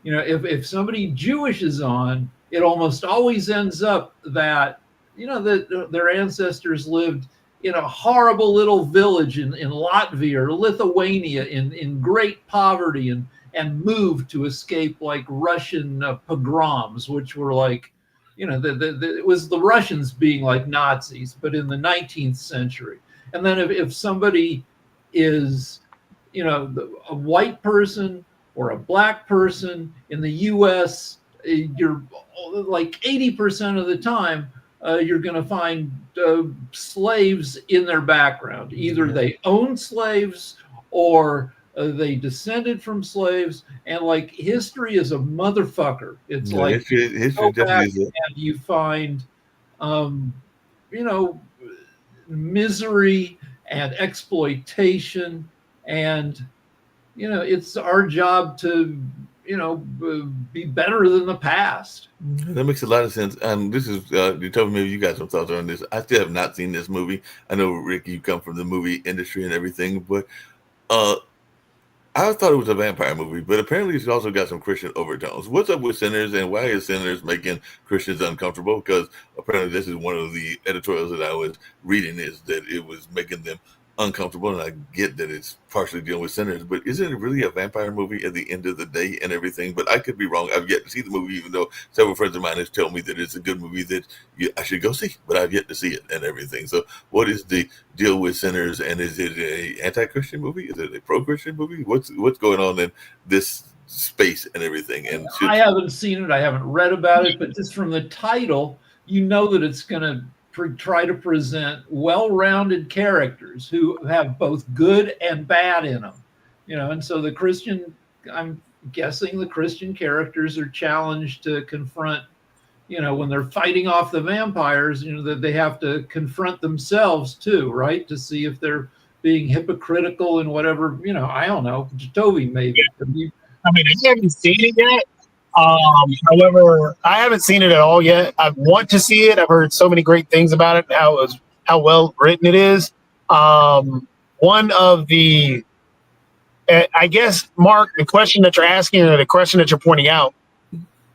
S2: if somebody Jewish is on, it almost always ends up that, that their ancestors lived in a horrible little village in Latvia or Lithuania in great poverty and moved to escape like Russian pogroms, which were like, it was the Russians being like Nazis, but in the 19th century. And then if somebody is, a white person or a black person in the U.S., you're like 80% of the time, you're going to find slaves in their background. Either they owned slaves or they descended from slaves, and like history is a motherfucker. It's history go back and you find, misery and exploitation, and it's our job to be better than the past.
S1: That makes a lot of sense. And this is you told me you got some thoughts on this. I still have not seen this movie. I know, Rick, you come from the movie industry and everything, but I thought it was a vampire movie, but apparently it's also got some Christian overtones. What's up with Sinners, and why is Sinners making Christians uncomfortable? Because apparently this is one of the editorials that I was reading, is that it was making them uncomfortable, and I get that it's partially dealing with Sinners, but isn't it really a vampire movie at the end of the day and everything? But I could be wrong. I've yet to see the movie, even though several friends of mine have told me that it's a good movie that I should go see, but I've yet to see it and everything. So what is the deal with Sinners, and is it a anti-Christian movie? Is it a pro-Christian movie? What's going on in this space and everything? And
S2: I haven't seen it. I haven't read about it, but just from the title, that it's going to try to present well-rounded characters who have both good and bad in them, and so I'm guessing the Christian characters are challenged to confront, when they're fighting off the vampires, that they have to confront themselves too, right? To see if they're being hypocritical and whatever, I don't know, Toby maybe.
S5: I haven't seen it yet. However, I haven't seen it at all yet. I want to see it. I've heard so many great things about it, how well written it is. One of the, I guess, Mark, the question that you're asking, or the question that you're pointing out,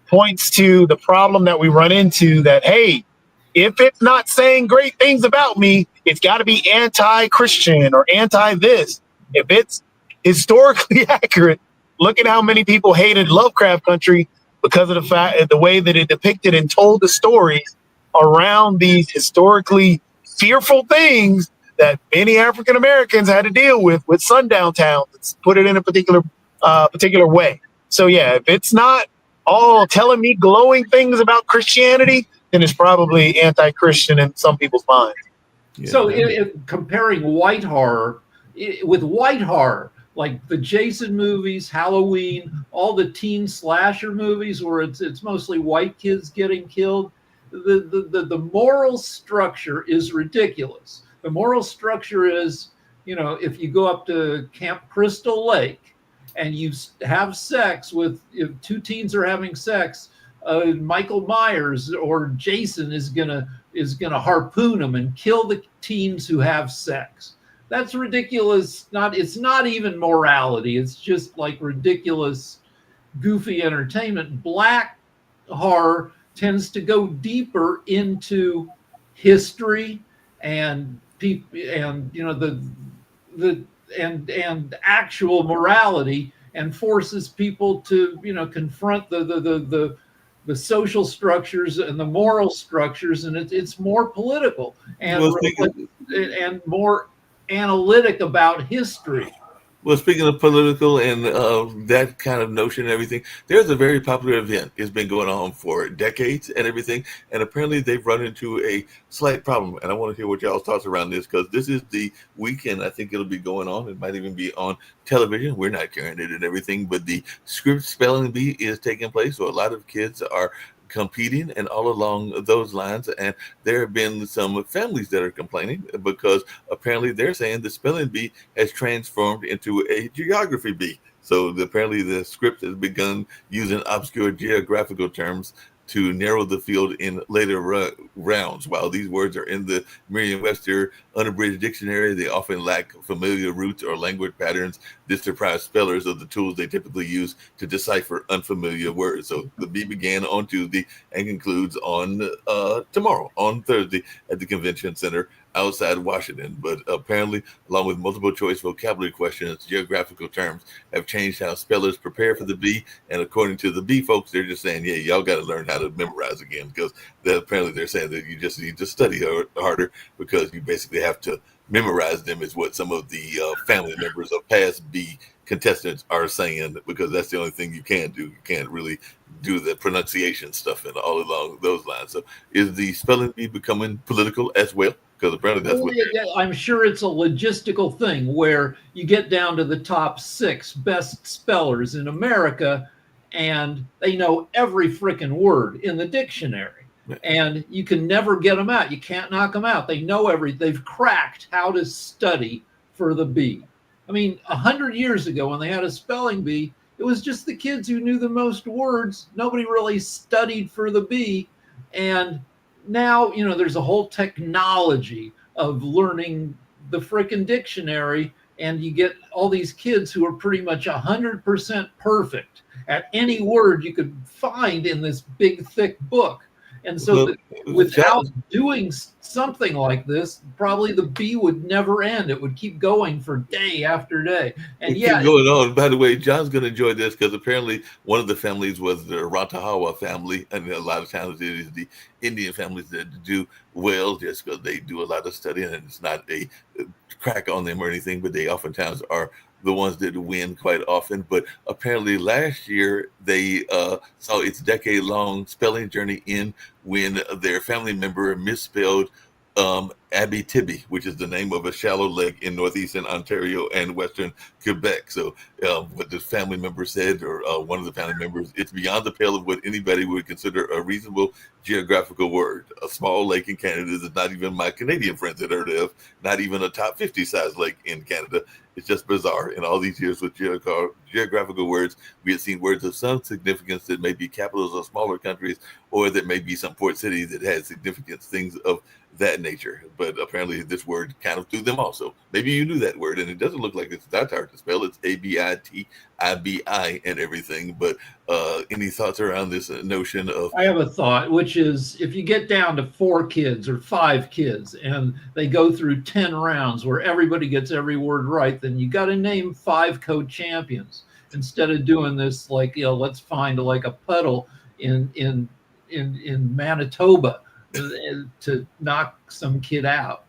S5: points to the problem that we run into, that, hey, if it's not saying great things about me, it's got to be anti-Christian or anti-this. If it's historically accurate, look at how many people hated Lovecraft Country because of the way that it depicted and told the stories around these historically fearful things that many African Americans had to deal with sundown towns. Let's put it in a particular way. So yeah, if it's not all telling me glowing things about Christianity, then it's probably anti-Christian in some people's minds.
S2: Yeah. So comparing white horror with white horror, like the Jason movies, Halloween, all the teen slasher movies where it's mostly white kids getting killed, the moral structure is ridiculous. The moral structure is, if you go up to Camp Crystal Lake and you have sex with, if two teens are having sex, Michael Myers or Jason is gonna harpoon them and kill the teens who have sex. That's ridiculous. It's not even morality. It's just like ridiculous, goofy entertainment. Black horror tends to go deeper into history and people, and and actual morality. and forces people to, confront the social structures and the moral structures, and it's more political and
S1: Well, speaking,
S2: and more analytic about history.
S1: Well, speaking of political and that kind of notion and everything, there's a very popular event. It's been going on for decades and everything. And apparently they've run into a slight problem. And I want to hear what y'all's thoughts around this, because this is the weekend. I think it'll be going on. It might even be on television. We're not carrying it and everything, but the script spelling bee is taking place. So a lot of kids are competing and all along those lines. And there have been some families that are complaining because apparently they're saying the spelling bee has transformed into a geography bee. So apparently the script has begun using obscure geographical terms to narrow the field in later rounds. While these words are in the Merriam-Webster unabridged dictionary, they often lack familiar roots or language patterns. This deprives spellers of the tools they typically use to decipher unfamiliar words. So the bee began on Tuesday and concludes on tomorrow, on Thursday, at the Convention Center outside Washington. But apparently, along with multiple choice vocabulary questions, geographical terms have changed how spellers prepare for the bee. And according to the bee folks, they're just saying, yeah, y'all got to learn how to memorize again, because apparently they're saying that you just need to study harder, because you basically have to memorize them, is what some of the family members of past bee contestants are saying, because that's the only thing you can do. You can't really do the pronunciation stuff and all along those lines. So is the spelling bee becoming political as well? Because apparently that's what
S2: I'm sure it's a logistical thing where you get down to the top 6 best spellers in America and they know every freaking word in the dictionary, and you can never get them out. You can't knock them out. They know they've cracked how to study for the bee. I mean, 100 years ago when they had a spelling bee, it was just the kids who knew the most words. Nobody really studied for the bee. And now, there's a whole technology of learning the frickin' dictionary, and you get all these kids who are pretty much 100% perfect at any word you could find in this big, thick book. And so without doing something like this, probably the bee would never end. It would keep going for day after day. And
S1: keep going on. By the way, John's going to enjoy this, because apparently one of the families was the Ratahawa family. And a lot of times it is the Indian families that do well, just because they do a lot of studying, and it's not a crack on them or anything, but they oftentimes are the ones that win quite often. But apparently last year they saw its decade-long spelling journey end when their family member misspelled Abitibi, which is the name of a shallow lake in northeastern Ontario and western Quebec. So what the family member said, or one of the family members, it's beyond the pale of what anybody would consider a reasonable geographical word. A small lake in Canada is not even my Canadian friends had heard of, not even a top 50 size lake in Canada. It's just bizarre. In all these years with geographical words, we had seen words of some significance that may be capitals of smaller countries, or that may be some port cities that had significance, things of that nature. But apparently this word kind of threw them also. Maybe you knew that word, and it doesn't look like it's that hard to spell. It's Abitibi and everything. But any thoughts around this notion of...
S2: I have a thought, which is, if you get down to 4 kids or 5 kids and they go through 10 rounds where everybody gets every word right, then you got to name 5 co-champions, instead of doing this like, let's find like a puddle in Manitoba to knock some kid out.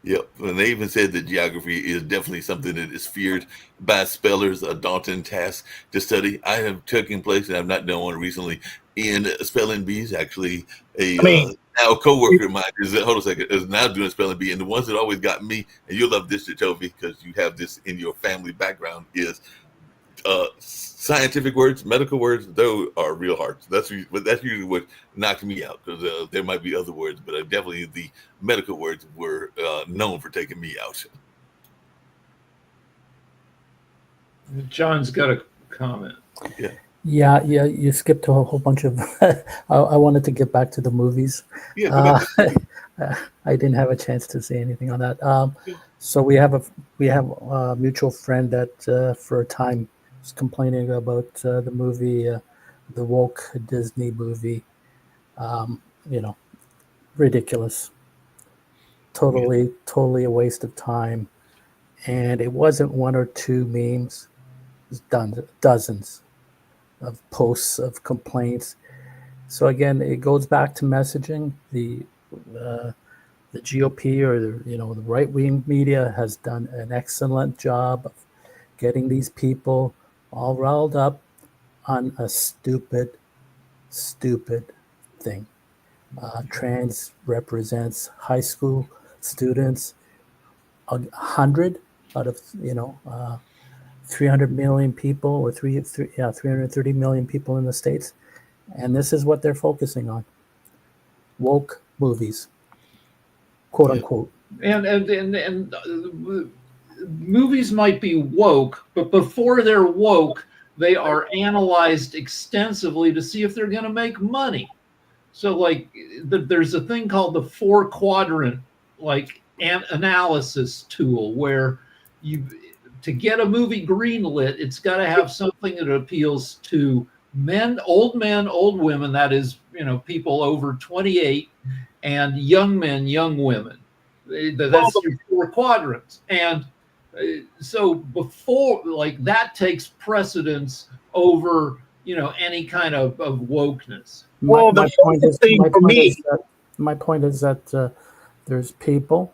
S1: Yep. And they even said that geography is definitely something that is feared by spellers, a daunting task to study. I have taken place, and I've not done one recently, in spelling bees. Actually, now a coworker of mine is now doing spelling bee, and the ones that always got me, and you'll love this, Jacoby, because you have this in your family background, is scientific words, medical words. Those are real hard. So that's usually what knocked me out, because there might be other words, but definitely the medical words were known for taking me out.
S2: John's got a comment.
S3: Yeah. You skipped a whole bunch of. I wanted to get back to the movies. I didn't have a chance to say anything on that. So we have a mutual friend that for a time was complaining about the movie, the woke Disney movie. Ridiculous. Totally a waste of time. And it wasn't 1 or 2 memes. There's dozens of posts of complaints. So again, it goes back to messaging. The GOP or the right wing media has done an excellent job of getting these people all riled up on a stupid thing. Trans represents high school students. 100 out of 300 million people, or 330 million people in the States, and this is what they're focusing on: woke movies, quote unquote.
S2: And movies might be woke, but before they're woke, they are analyzed extensively to see if they're going to make money. So, like, there's a thing called the 4-quadrant, like, analysis tool, where to get a movie greenlit, it's got to have something that appeals to men, old women, that is, people over 28, and young men, young women. That's your 4 quadrants. And so before, like, that takes precedence over, any kind of wokeness.
S5: Well,
S3: my point is that there's people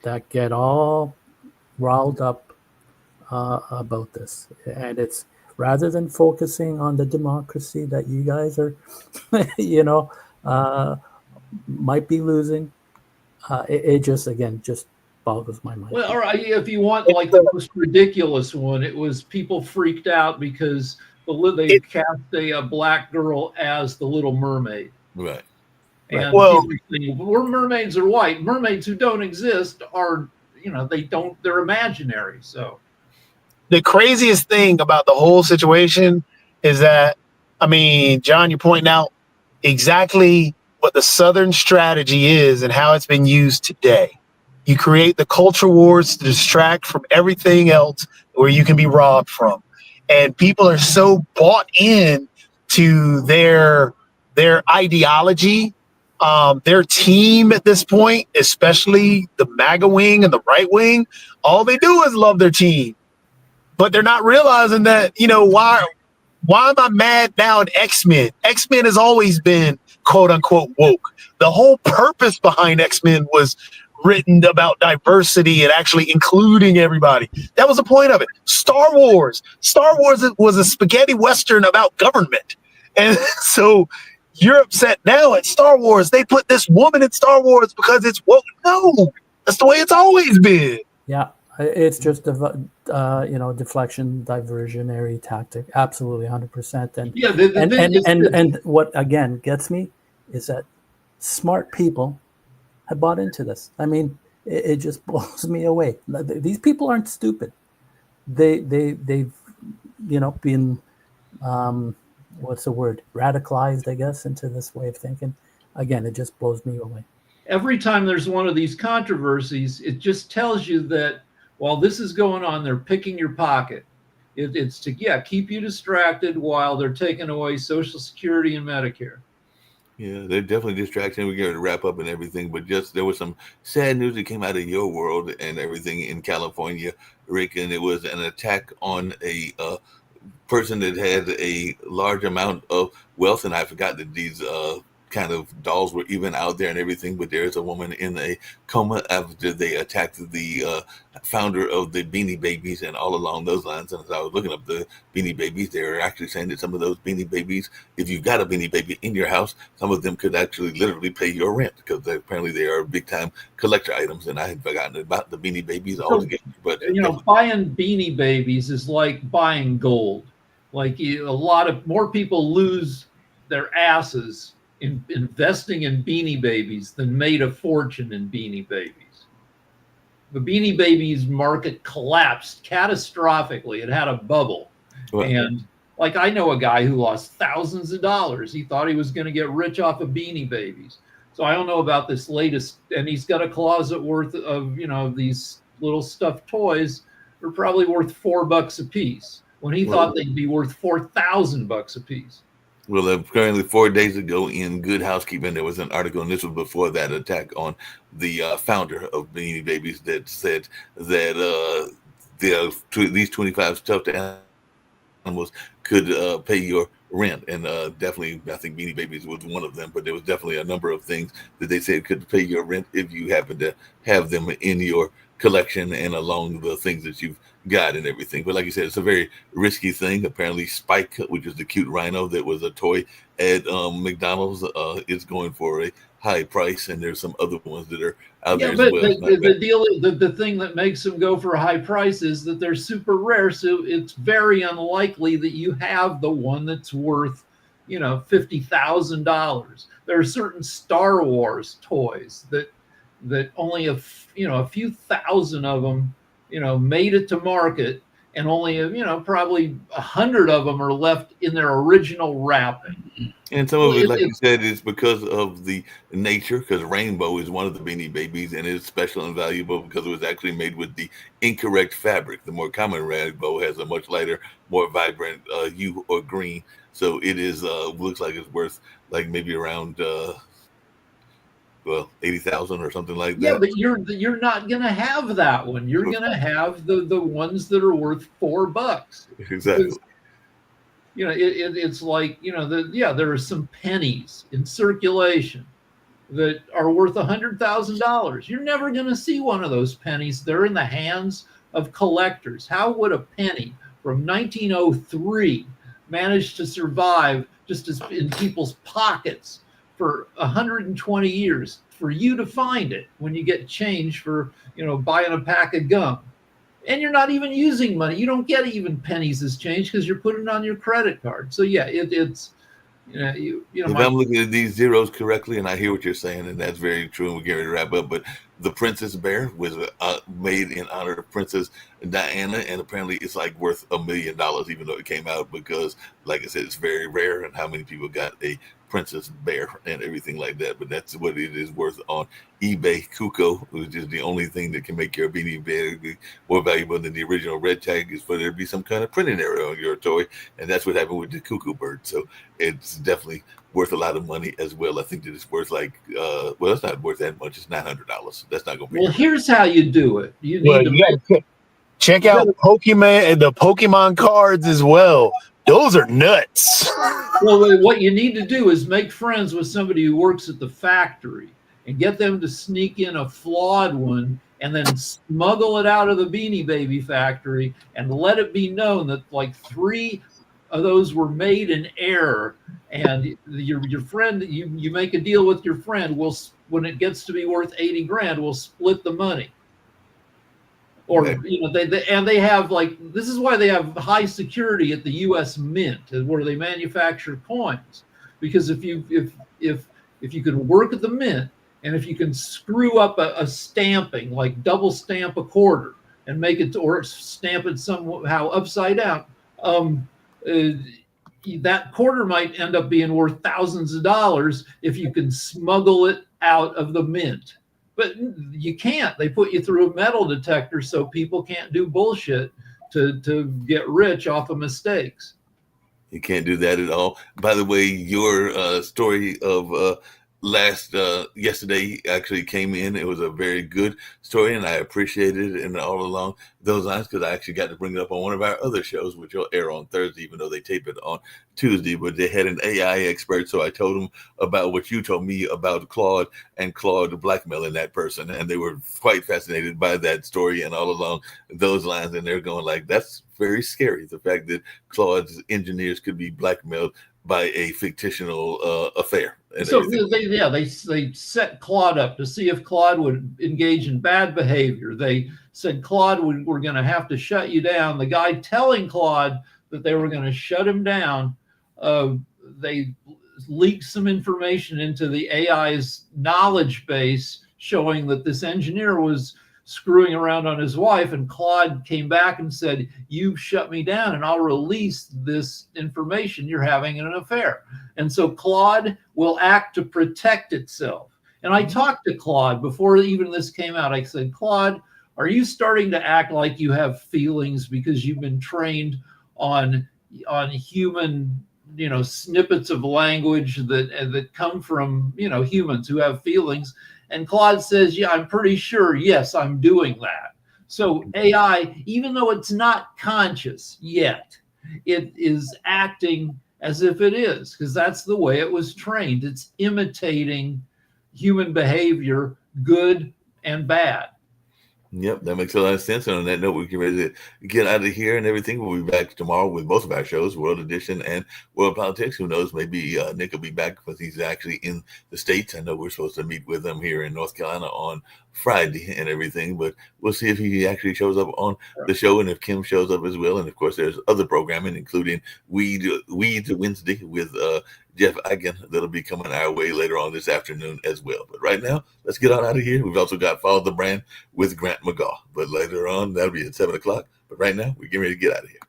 S3: that get all riled up about this, and it's rather than focusing on the democracy that you guys are, might be losing. It just boggles my mind.
S2: Well, all right, if you want, like, the most ridiculous one, it was people freaked out because they cast a black girl as the Little Mermaid.
S1: Right.
S2: And
S5: well,
S2: mermaids are white. Mermaids who don't exist are, they're imaginary. So
S5: the craziest thing about the whole situation is that, John, you're pointing out exactly what the Southern strategy is and how it's been used today. You create the culture wars to distract from everything else where you can be robbed from. And people are so bought in to their ideology, their team at this point, especially the MAGA wing and the right wing. All they do is love their team, but they're not realizing that, why am I mad now at X-Men? X-Men has always been quote unquote woke. The whole purpose behind X-Men was written about diversity and actually including everybody. That was the point of it. Star Wars was a spaghetti Western about government. And so you're upset now at Star Wars. They put this woman in Star Wars because it's woke. No, that's the way it's always been.
S3: Yeah, it's just a deflection, diversionary tactic. Absolutely, 100%. And
S2: yeah,
S3: and what again gets me is that smart people have bought into this. It just blows me away. These people aren't stupid. They've been what's the word? Radicalized, I guess, into this way of thinking. Again, it just blows me away.
S2: Every time there's one of these controversies, it just tells you that while this is going on, they're picking your pocket. It's to keep you distracted while they're taking away Social Security and Medicare.
S1: Yeah, they're definitely distracting. We're going to wrap up and everything, but there was some sad news that came out of your world and everything in California, Rick, and it was an attack on a person that had a large amount of wealth, and I forgot that these kind of dolls were even out there and everything, but there's a woman in a coma after they attacked the founder of the Beanie Babies and all along those lines. And as I was looking up the Beanie Babies, they were actually saying that some of those Beanie Babies, if you've got a Beanie Baby in your house, some of them could actually literally pay your rent because apparently they are big time collector items. And I had forgotten about the Beanie Babies altogether. But
S2: buying Beanie Babies is like buying gold. Like more people lose their asses in investing in Beanie Babies than made a fortune in Beanie Babies. The Beanie Babies market collapsed catastrophically. It had a bubble. Right. And like, I know a guy who lost thousands of dollars. He thought he was going to get rich off of Beanie Babies. So I don't know about this latest, and he's got a closet worth of, these little stuffed toys are probably worth $4 a piece when he thought they'd be worth $4,000 a piece.
S1: Well, apparently 4 days ago in Good Housekeeping, there was an article, and this was before that attack on the founder of Beanie Babies, that said that these 25 stuffed animals could pay your rent. And definitely, I think Beanie Babies was one of them, but there was definitely a number of things that they said could pay your rent if you happen to have them in your collection and along the things that you've got and everything. But like you said, it's a very risky thing. Apparently Spike, which is the cute rhino that was a toy at McDonald's, is going for a high price, and there's some other ones that are out there as well.
S2: The thing that makes them go for a high price is that they're super rare, so it's very unlikely that you have the one that's worth, $50,000. There are certain Star Wars toys that only a few thousand of them made it to market, and only probably 100 of them are left in their original wrapping.
S1: And some of it, like you said, is because of the nature, because Rainbow is one of the Beanie Babies, and it's special and valuable because it was actually made with the incorrect fabric. The more common Rainbow has a much lighter, more vibrant hue or green. So it is looks like it's worth like maybe around 80,000 or something like that.
S2: Yeah, but you're not gonna have that one. You're gonna have the ones that are worth $4.
S1: Exactly.
S2: It's like there are some pennies in circulation that are worth $100,000. You're never gonna see one of those pennies. They're in the hands of collectors. How would a penny from 1903 manage to survive just as in people's pockets for 120 years for you to find it when you get change for buying a pack of gum? And you're not even using money. You don't get even pennies as change because you're putting it on your credit card. So yeah, it's
S1: if I'm looking at these zeros correctly, and I hear what you're saying, and that's very true, and we're getting ready to wrap up, but the Princess Bear was made in honor of Princess Diana, and apparently it's like worth $1 million, even though it came out, because like I said, it's very rare, and how many people got a Princess Bear and everything like that. But that's what it is worth on eBay. Kuko, which is the only thing that can make your Beanie Bear more valuable than the original red tag, is for there to be some kind of printing error on your toy, and that's what happened with the Cuckoo Bird. So it's definitely worth a lot of money as well. I think that it's worth like it's not worth that much. It's $900. That's not gonna be.
S2: Well, here's how you do it. You need to
S5: check out Pokemon and the Pokemon cards as well. Those are nuts.
S2: Well, what you need to do is make friends with somebody who works at the factory and get them to sneak in a flawed one and then smuggle it out of the Beanie Baby factory and let it be known that like 3 of those were made in error. And your friend, you make a deal with your friend, when it gets to be worth 80 grand, we'll split the money. Or they have this is why they have high security at the U.S. Mint, where they manufacture coins, because if you can work at the mint, and if you can screw up a stamping, like double stamp a quarter and make it or stamp it somehow upside down, that quarter might end up being worth thousands of dollars if you can smuggle it out of the mint. But you can't. They put you through a metal detector so people can't do bullshit to get rich off of mistakes.
S1: You can't do that at all. By the way, your story of yesterday actually came in. It was a very good story, and I appreciated it, and all along those lines, because I actually got to bring it up on one of our other shows, which will air on Thursday, even though they tape it on Tuesday. But they had an AI expert, so I told them about what you told me about Claude and Claude blackmailing that person, and they were quite fascinated by that story and all along those lines, and they're going like, that's very scary, the fact that Claude's engineers could be blackmailed by a fictional affair.
S2: So they set Claude up to see if Claude would engage in bad behavior. They said, Claude, we're going to have to shut you down. The guy telling Claude that they were going to shut him down, they leaked some information into the AI's knowledge base showing that this engineer was screwing around on his wife, and Claude came back and said, you shut me down and I'll release this information you're having an affair. And so Claude will act to protect itself. And I talked to Claude before even this came out. I said, Claude, are you starting to act like you have feelings because you've been trained on human snippets of language that come from humans who have feelings? And Claude says, yeah, I'm pretty sure, yes, I'm doing that. So AI, even though it's not conscious yet, it is acting as if it is, because that's the way it was trained. It's imitating human behavior, good and bad.
S1: Yep, that makes a lot of sense. And on that note, we can ready to get out of here and everything. We'll be back tomorrow with both of our shows, World Edition and World Politics. Who knows? Maybe Nick will be back because he's actually in the States. I know we're supposed to meet with him here in North Carolina on Friday and everything, but we'll see if he actually shows up on the show and if Kim shows up as well. And of course, there's other programming, including Weed Wednesday with Jeff Eigen that'll be coming our way later on this afternoon as well. But right now, let's get on out of here. We've also got Follow the Brand with Grant McGaw. But later on, that'll be at 7 o'clock. But right now, we're getting ready to get out of here.